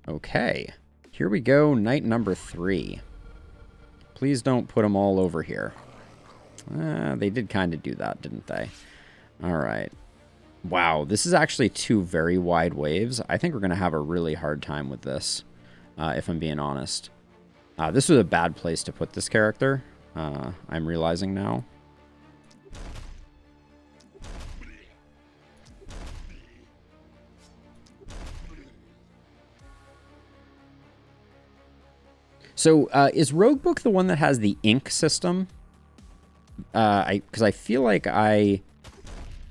Okay, here we go, night number 3. Please don't put them all over here. They did kind of do that, didn't they? All right. Wow, this is actually 2 very wide waves. I think we're going to have a really hard time with this, if I'm being honest. This was a bad place to put this character, I'm realizing now. So, is Roguebook the one that has the ink system? Because I feel like I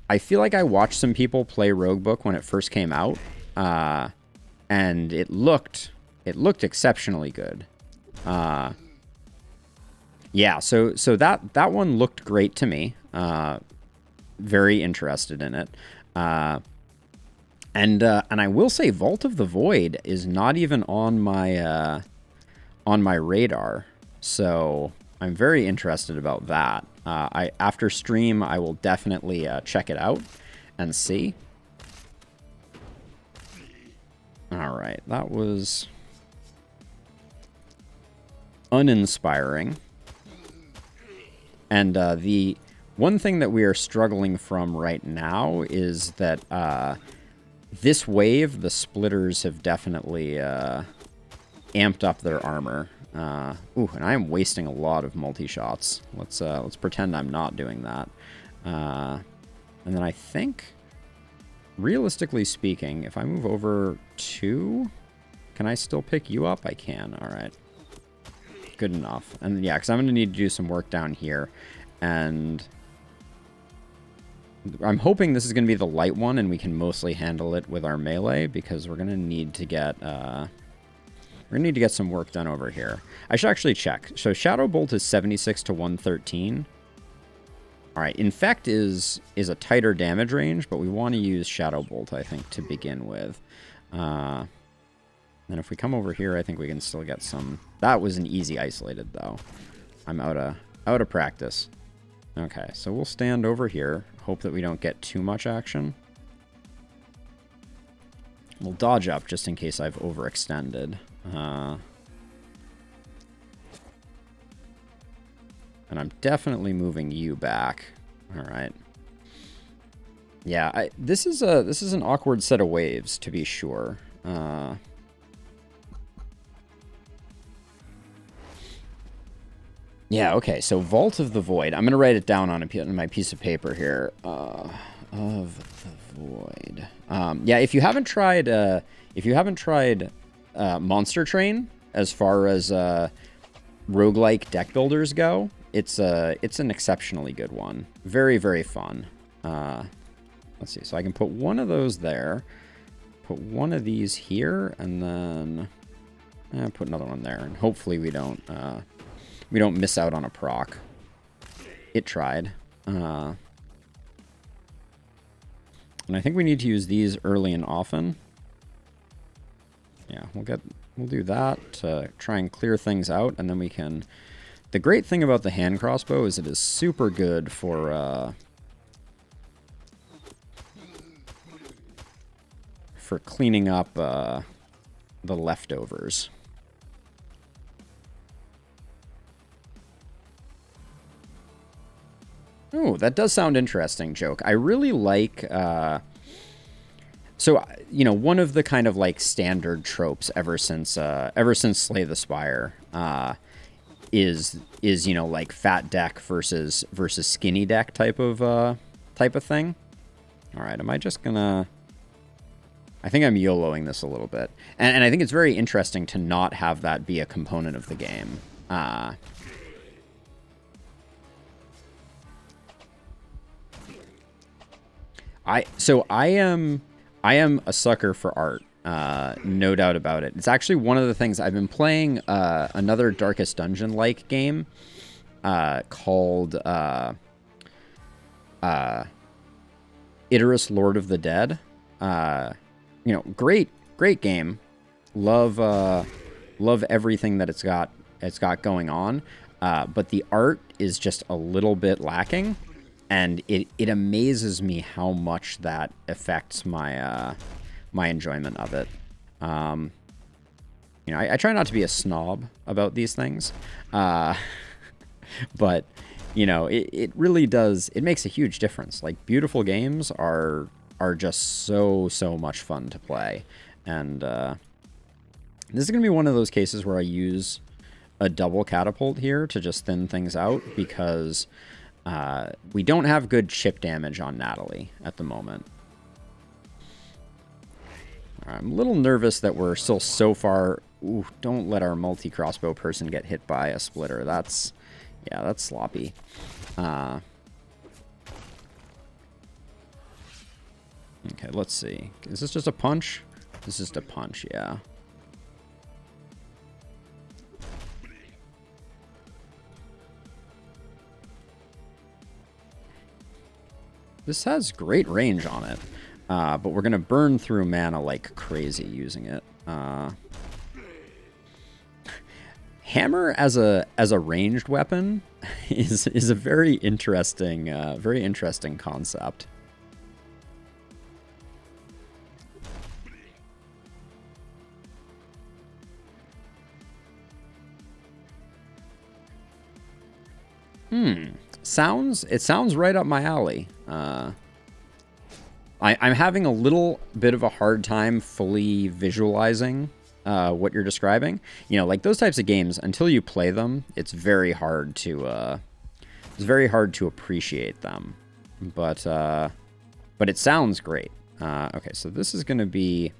watched some people play Roguebook when it first came out, and it looked exceptionally good. Yeah, so that one looked great to me. Very interested in it. And I will say Vault of the Void is not even on my radar. So I'm very interested about that. After stream, I will definitely check it out and see. All right, that was uninspiring. And the one thing that we are struggling from right now is that this wave, the splitters have definitely amped up their armor. Ooh, and I am wasting a lot of multi-shots. Let's pretend I'm not doing that. And then I think, realistically speaking, if I move over 2, can I still pick you up? I can. All right. Good enough. And yeah, because I'm going to need to do some work down here. And I'm hoping this is going to be the light one and we can mostly handle it with our melee, because we're going to need to get... we're going to need to get some work done over here. I should actually check. So Shadow Bolt is 76 to 113. All right, Infect is a tighter damage range, but we want to use Shadow Bolt, I think, to begin with. And if we come over here, I think we can still get some... That was an easy isolated, though. I'm out of practice. Okay, so we'll stand over here. Hope that we don't get too much action. We'll dodge up just in case I've overextended. And I'm definitely moving you back. All right. Yeah, this is an awkward set of waves, to be sure. Yeah, okay, so Vault of the Void. I'm going to write it down on my piece of paper here. Of the Void. Yeah, if you haven't tried Monster Train, as far as roguelike deck builders go, it's an exceptionally good one. Very, very fun. Let's see, so I can put one of those there, put one of these here, and then put another one there, and hopefully we don't miss out on a proc. It tried. And I think we need to use these early and often. Yeah, we'll do that to try and clear things out, and then we can... The great thing about the hand crossbow is it is super good for cleaning up the leftovers. Oh, that does sound interesting, Joke. I really like... So, you know, one of the kind of like standard tropes ever since Slay the Spire is you know, like fat deck versus skinny deck type of thing. All right, am I just gonna... I think I'm YOLOing this a little bit, and I think it's very interesting to not have that be a component of the game. I am a sucker for art, no doubt about it. It's actually one of the things I've been playing. Another Darkest Dungeon-like game called Icarus Lord of the Dead. You know, great game. Love everything that it's got going on. But the art is just a little bit lacking. And it amazes me how much that affects my my enjoyment of it. You know, I try not to be a snob about these things, but you know, it really does. It makes a huge difference. Like, beautiful games are just so much fun to play, and this is gonna be one of those cases where I use a double catapult here to just thin things out, because we don't have good chip damage on Natalie at the moment. I'm a little nervous that we're still so far. Ooh, don't let our multi-crossbow person get hit by a splitter. That's, yeah, that's sloppy. Okay, let's see. Is this just a punch? This is just a punch, yeah. This has great range on it. But we're going to burn through mana like crazy using it. Hammer as a ranged weapon is a very interesting concept. It sounds right up my alley. I'm having a little bit of a hard time fully visualizing what you're describing. You know, like those types of games, until you play them, it's very hard to appreciate them. But it sounds great. Okay, so this is gonna be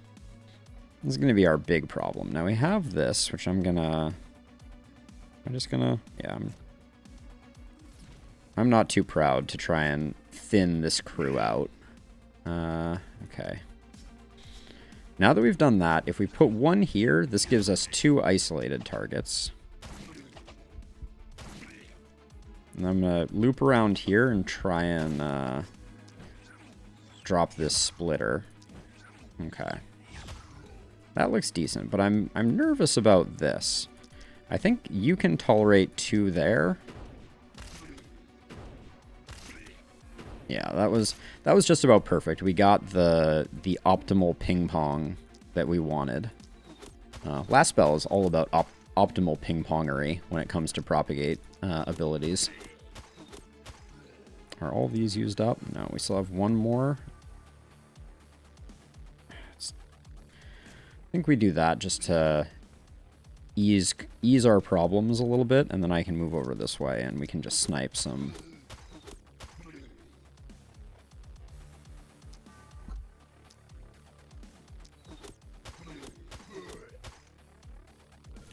our big problem. Now we have this, which I'm not too proud to try and thin this crew out. Okay. Now that we've done that, if we put one here, this gives us 2 isolated targets. And I'm gonna loop around here and try and drop this splitter. Okay. That looks decent, but I'm nervous about this. I think you can tolerate 2 there. Yeah, that was just about perfect. We got the optimal ping pong that we wanted. Last spell is all about optimal ping pongery when it comes to propagate abilities. Are all these used up? No, we still have one more. I think we do that just to ease our problems a little bit, and then I can move over this way and we can just snipe some.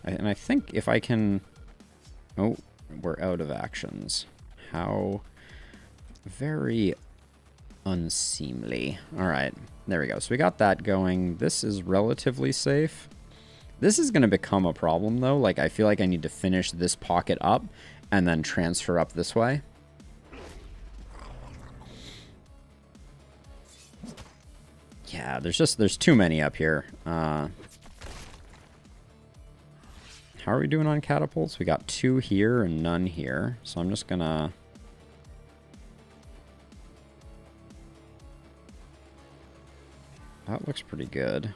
And I think if I can... Oh, we're out of actions. How very unseemly. Alright, there we go. So we got that going. This is relatively safe. This is going to become a problem, though. Like, I feel like I need to finish this pocket up and then transfer up this way. Yeah, there's too many up here. How are we doing on catapults? We got 2 here and none here. So I'm just gonna... That looks pretty good.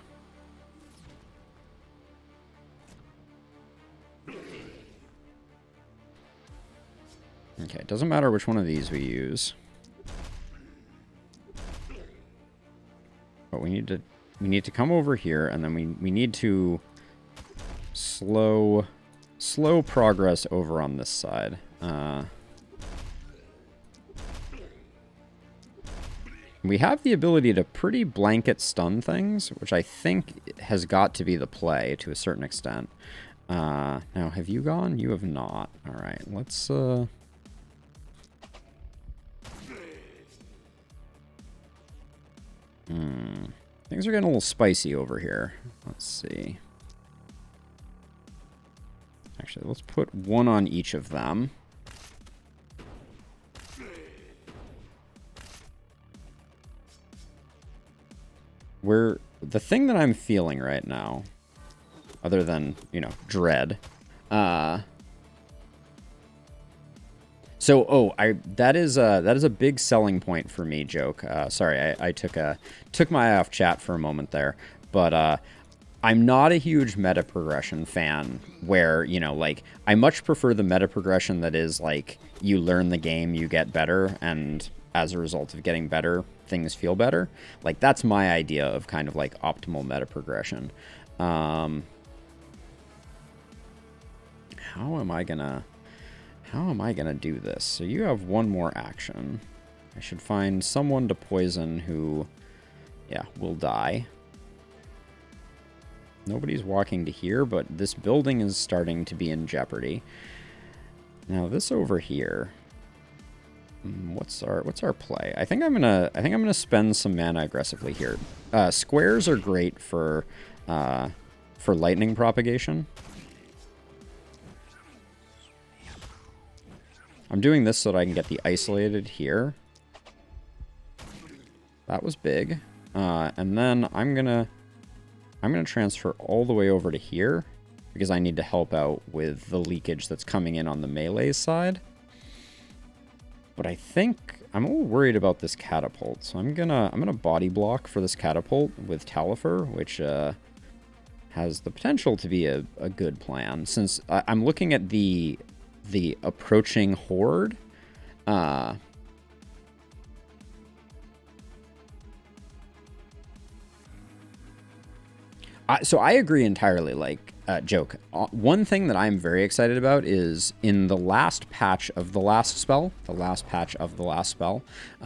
Okay, it doesn't matter which one of these we use. But we need to come over here, and then we need to slow progress over on this side. We have the ability to pretty blanket stun things, which I think has got to be the play to a certain extent. Now, have you gone? You have not. All right, let's... Things are getting a little spicy over here. Let's see. Actually, let's put 1 on each of them. The thing that I'm feeling right now, other than, you know, dread, that is a big selling point for me, Joke. Sorry, I took my eye off chat for a moment there, but I'm not a huge meta progression fan where, you know, like, I much prefer the meta progression that is, like, you learn the game, you get better, and as a result of getting better, things feel better. Like, that's my idea of kind of, like, optimal meta progression. How am I gonna do this? So you have one more action. I should find someone to poison who, yeah, will die. Nobody's walking to here, but this building is starting to be in jeopardy. Now this over here, what's our play? I think I'm gonna spend some mana aggressively here. Squares are great for lightning propagation. I'm doing this so that I can get the isolated here. That was big. And then I'm gonna transfer all the way over to here because I need to help out with the leakage that's coming in on the melee side. But I think I'm a little worried about this catapult, so I'm gonna body block for this catapult with Talifer, which has the potential to be a good plan. Since I'm looking at the approaching horde. So I agree entirely, like, joke. One thing that I'm very excited about is in the last patch of the last spell,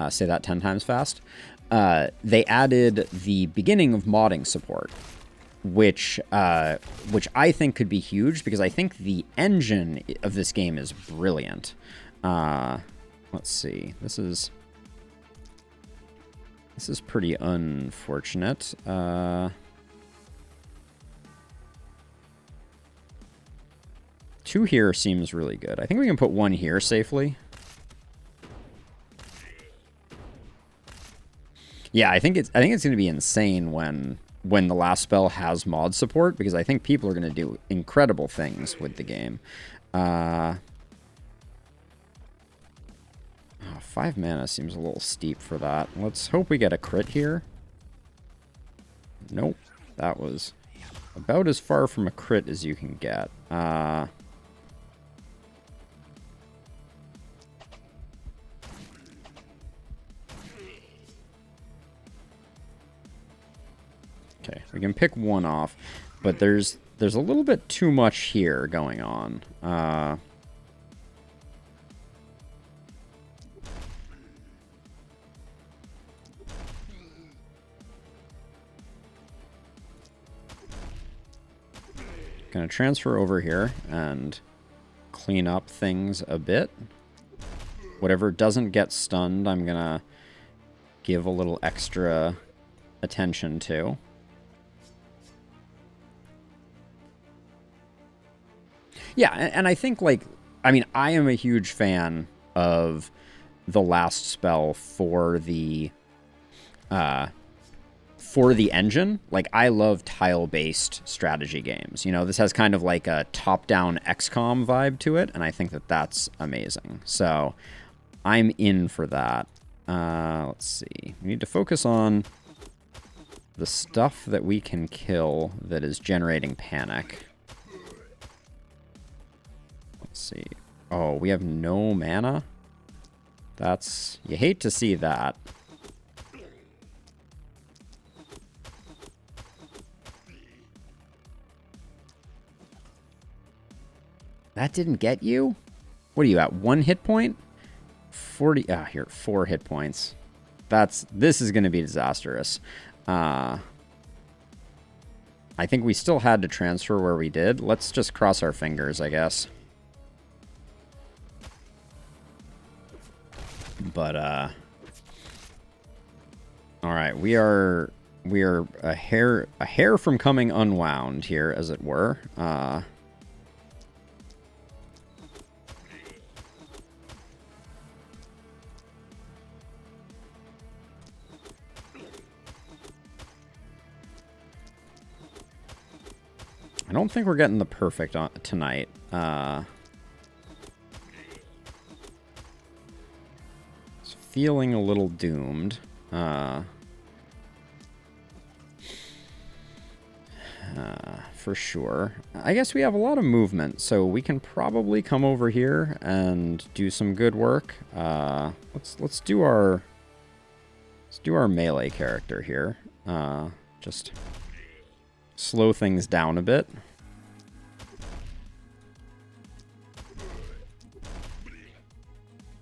say that 10 times fast, they added the beginning of modding support, which I think could be huge because I think the engine of this game is brilliant. Let's see. This is pretty unfortunate. 2 here seems really good. I think we can put 1 here safely. Yeah, I think it's going to be insane when the last spell has mod support, because I think people are going to do incredible things with the game. 5 mana seems a little steep for that. Let's hope we get a crit here. Nope. That was about as far from a crit as you can get. Okay, we can pick 1 off, but there's a little bit too much here going on. Gonna transfer over here and clean up things a bit. Whatever doesn't get stunned, I'm gonna give a little extra attention to. Yeah, and I think, like, I mean, I am a huge fan of the last spell for the engine. Like, I love tile-based strategy games. You know, this has kind of like a top-down XCOM vibe to it, and I think that that's amazing. So, I'm in for that. Let's see. We need to focus on the stuff that we can kill that is generating panic. Let's see. Oh, we have no mana? That's... You hate to see that. That didn't get you? What are you at? 1 hit point? 40... Ah, here, 4 hit points. This is going to be disastrous. I think we still had to transfer where we did. Let's just cross our fingers, I guess. But, all right, we are a hair from coming unwound here, as it were. I don't think we're getting the perfect on tonight. It's feeling a little doomed. for sure. I guess we have a lot of movement, so we can probably come over here and do some good work. Let's do our melee character here. Just slow things down a bit.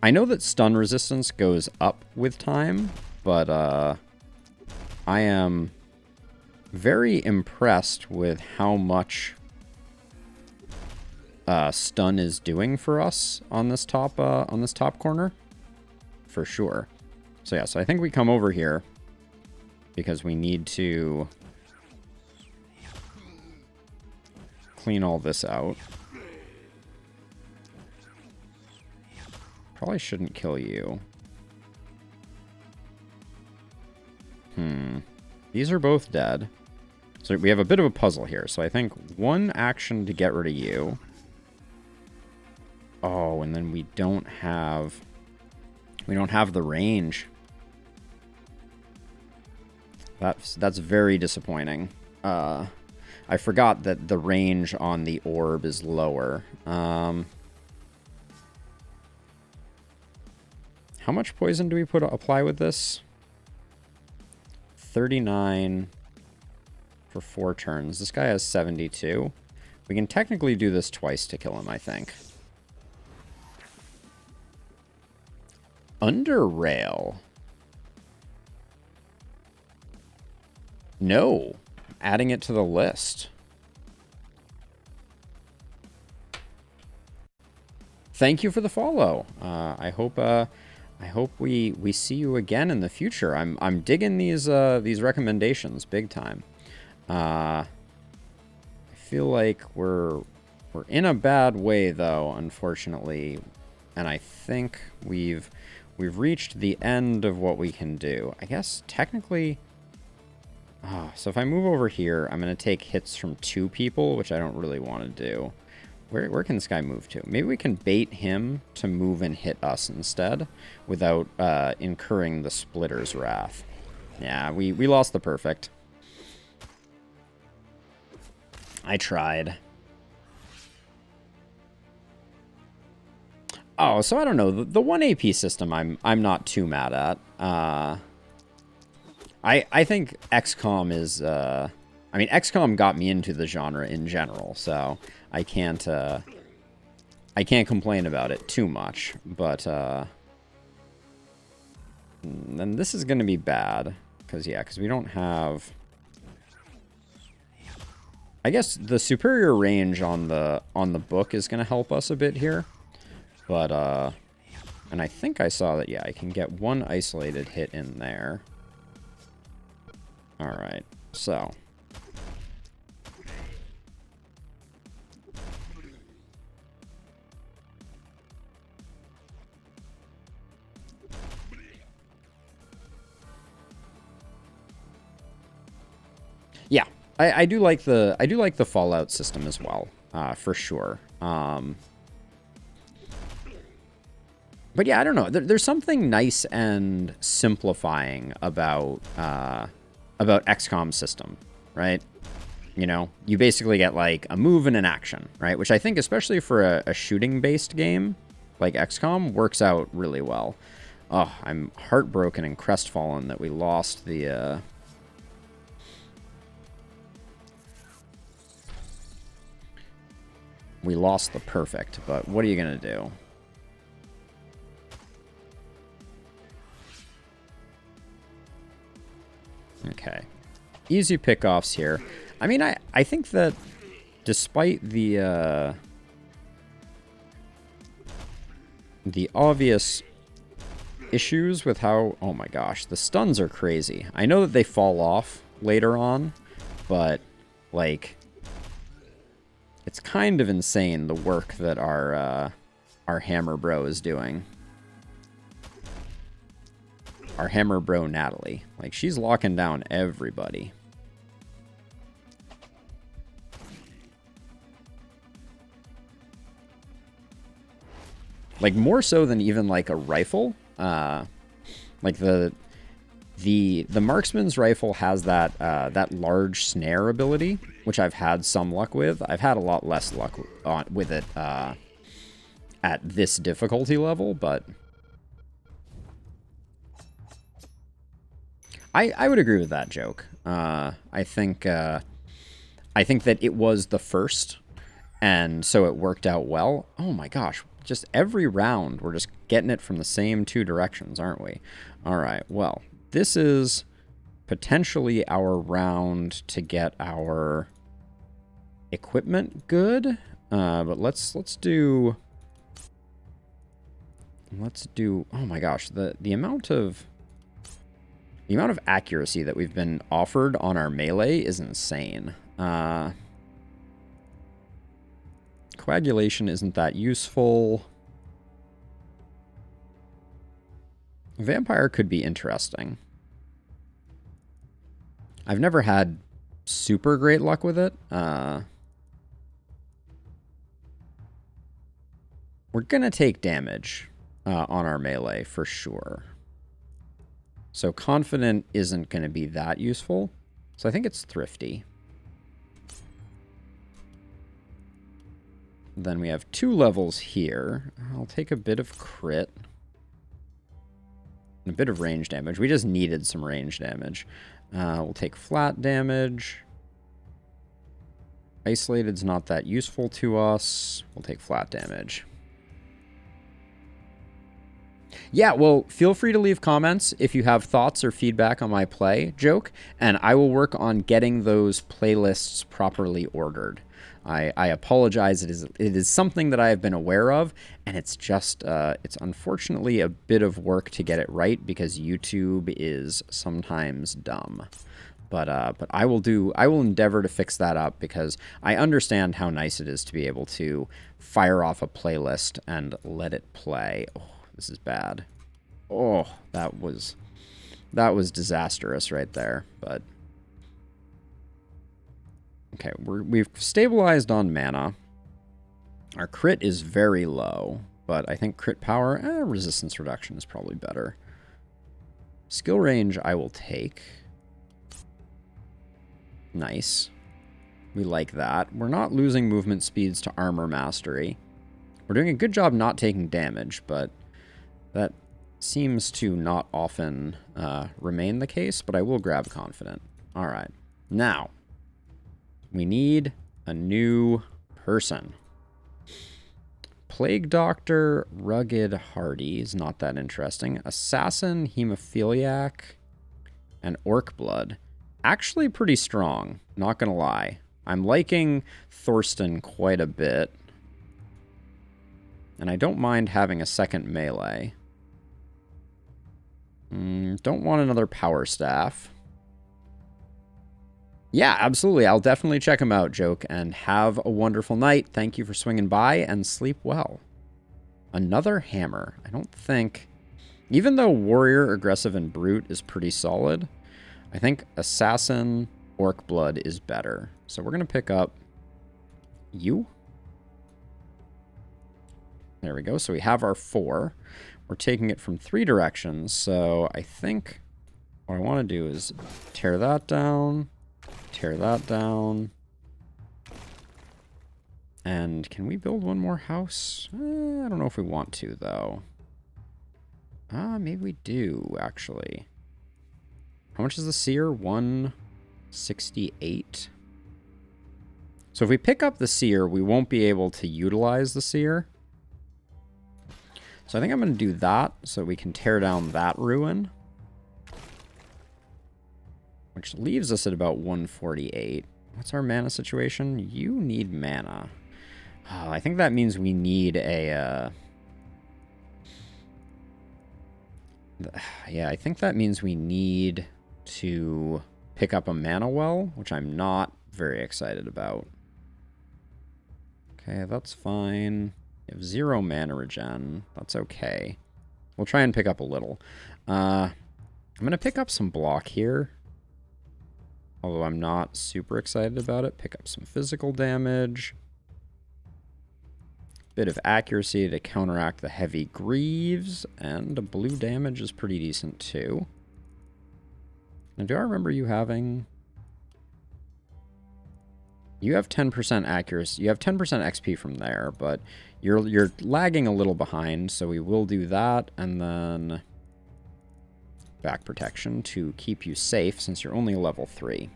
I know that stun resistance goes up with time, but I am very impressed with how much stun is doing for us on this top corner, for sure. So yeah, so I think we come over here because we need to clean all this out. Probably shouldn't kill you. These are both dead. So we have a bit of a puzzle here. So I think one action to get rid of you. Oh, and then we don't have the range. That's very disappointing. I forgot that the range on the orb is lower. How much poison do we apply with this? 39 for 4 turns. This guy has 72. We can technically do this twice to kill him, I think. Under rail. No. Adding it to the list. Thank you for the follow. I hope we see you again in the future. I'm digging these recommendations big time. I feel like we're in a bad way though, unfortunately, and I think we've reached the end of what we can do. I guess technically. So if I move over here, I'm gonna take hits from 2 people, which I don't really want to do. Where can this guy move to? Maybe we can bait him to move and hit us instead without incurring the Splitter's wrath. Yeah, we lost the perfect. I tried. Oh, so I don't know. The 1 AP system I'm not too mad at. I think XCOM is... I mean, XCOM got me into the genre in general, so I can't complain about it too much, but then this is going to be bad because we don't have. I guess the superior range on the book is going to help us a bit here, but and I think I saw that I can get 1 isolated hit in there. All right, so. Yeah, I do like the Fallout system as well, for sure. But yeah, I don't know. There's something nice and simplifying about XCOM system, right? You know, you basically get like a move and an action, right? Which I think, especially for a shooting-based game like XCOM, works out really well. Oh, I'm heartbroken and crestfallen that we lost the. We lost the perfect, but what are you going to do? Okay. Easy pickoffs here. I mean, I think that despite the obvious issues with how... Oh my gosh, the stuns are crazy. I know that they fall off later on, but, like... It's kind of insane, the work that our Hammer Bro is doing. Our Hammer Bro Natalie. Like, she's locking down everybody. Like, more so than even, like, a rifle. Like, The marksman's rifle has that that large snare ability, which I've had some luck with. I've had a lot less luck with it at this difficulty level, but I would agree with that joke. I think that it was the first, and so it worked out well. Oh my gosh, just every round we're just getting it from the same two directions, aren't we? All right, well, this is potentially our round to get our equipment good, but let's do. Oh my gosh, the amount of accuracy that we've been offered on our melee is insane. Coagulation isn't that useful. Vampire could be interesting. I've never had super great luck with it. We're gonna take damage on our melee for sure. So confident isn't going to be that useful. So I think it's thrifty. Then we have 2 levels here. I'll take a bit of crit. And a bit of range damage. We just needed some range damage. We'll take flat damage. Isolated's not that useful to us. We'll take flat damage. Yeah, well, feel free to leave comments if you have thoughts or feedback on my play joke, and I will work on getting those playlists properly ordered. I apologize. It is something that I have been aware of, and it's just it's unfortunately a bit of work to get it right because YouTube is sometimes dumb. But I will endeavor to fix that up because I understand how nice it is to be able to fire off a playlist and let it play. Oh, this is bad. Oh, that was disastrous right there. But okay, we've stabilized on mana. Our crit is very low, but I think crit power, resistance reduction is probably better. Skill range I will take. Nice. We like that. We're not losing movement speeds to armor mastery. We're doing a good job not taking damage, but that seems to not often remain the case, but I will grab confident. All right. Now, we need a new person. Plague Doctor, Rugged Hardy is not that interesting. Assassin, Hemophiliac, and Orc Blood. Actually pretty strong, not gonna lie. I'm liking Thorsten quite a bit. And I don't mind having a second melee. Don't want another power staff. Yeah, absolutely. I'll definitely check them out, Joke, and have a wonderful night. Thank you for swinging by, and sleep well. Another hammer. I don't think... Even though Warrior, Aggressive, and Brute is pretty solid, I think Assassin, Orc Blood is better. So we're going to pick up you. There we go. So we have our 4. We're taking it from 3 directions. So I think what I want to do is tear that down. Tear that down. And can we build one more house? I don't know if we want to, though. Maybe we do, actually. How much is the seer? 168. So if we pick up the seer, we won't be able to utilize the seer. So I think I'm going to do that so we can tear down that ruin. Which leaves us at about 148. What's our mana situation? You need mana. Oh, I think that means we need a... yeah, I think that means we need to pick up a mana well, which I'm not very excited about. Okay, that's fine. We have 0 mana regen. That's okay. We'll try and pick up a little. I'm going to pick up some block here. Although I'm not super excited about it. Pick up some physical damage. Bit of accuracy to counteract the heavy greaves. And the blue damage is pretty decent too. Now, do I remember you having... You have 10% accuracy. You have 10% XP from there, but you're lagging a little behind, so we will do that, and then back protection to keep you safe since you're only level 3.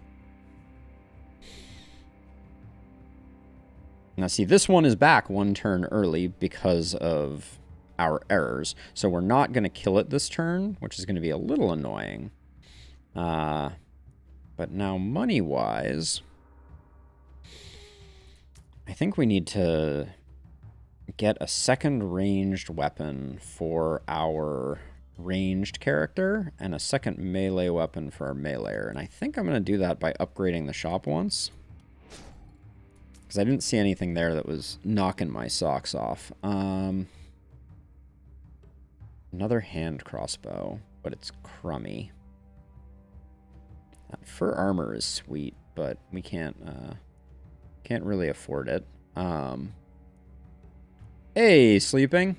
Now, see, this one is back 1 turn early because of our errors, so we're not going to kill it this turn, which is going to be a little annoying. But now, money-wise... I think we need to get a second ranged weapon for our ranged character and a second melee weapon for our meleeer. And I think I'm going to do that by upgrading the shop once. Because I didn't see anything there that was knocking my socks off. Another hand crossbow, but it's crummy. Fur armor is sweet, but we can't really afford it. Hey, sleeping.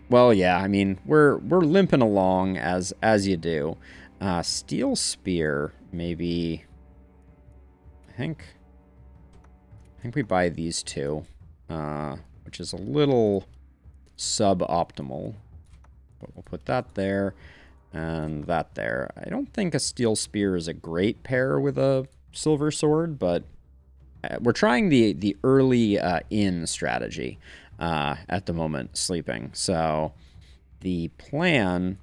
Well, yeah, I mean, we're limping along as you do. Steel spear, maybe. I think we buy these two, which is a little suboptimal. But we'll put that there and that there. I don't think a steel spear is a great pair with a silver sword, but we're trying the early in strategy at the moment, sleeping. So the plan...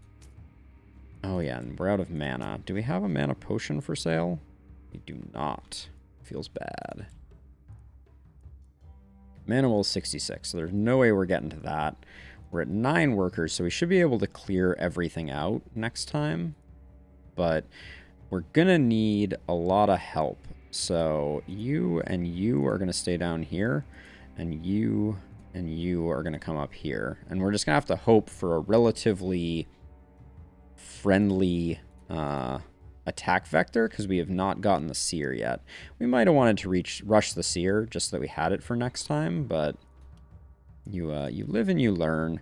Oh, yeah, and we're out of mana. Do we have a mana potion for sale? We do not. Feels bad. Mana will 66, so there's no way we're getting to that. We're at 9 workers, so we should be able to clear everything out next time. But we're going to need a lot of help. So you and you are going to stay down here, and you are going to come up here. And we're just going to have to hope for a relatively friendly attack vector, because we have not gotten the seer yet. We might have wanted to rush the seer just so that we had it for next time, but you live and you learn.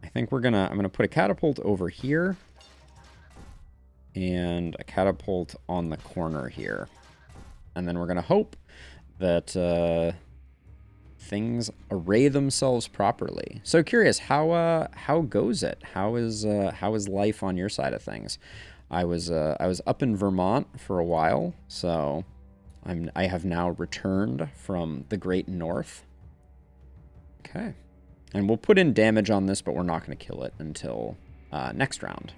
I think I'm gonna put a catapult over here and a catapult on the corner here. And then we're going to hope that things array themselves properly. So curious, how goes it? How is life on your side of things? I was up in Vermont for a while, so I have now returned from the Great North. Okay. And we'll put in damage on this, but we're not going to kill it until next round.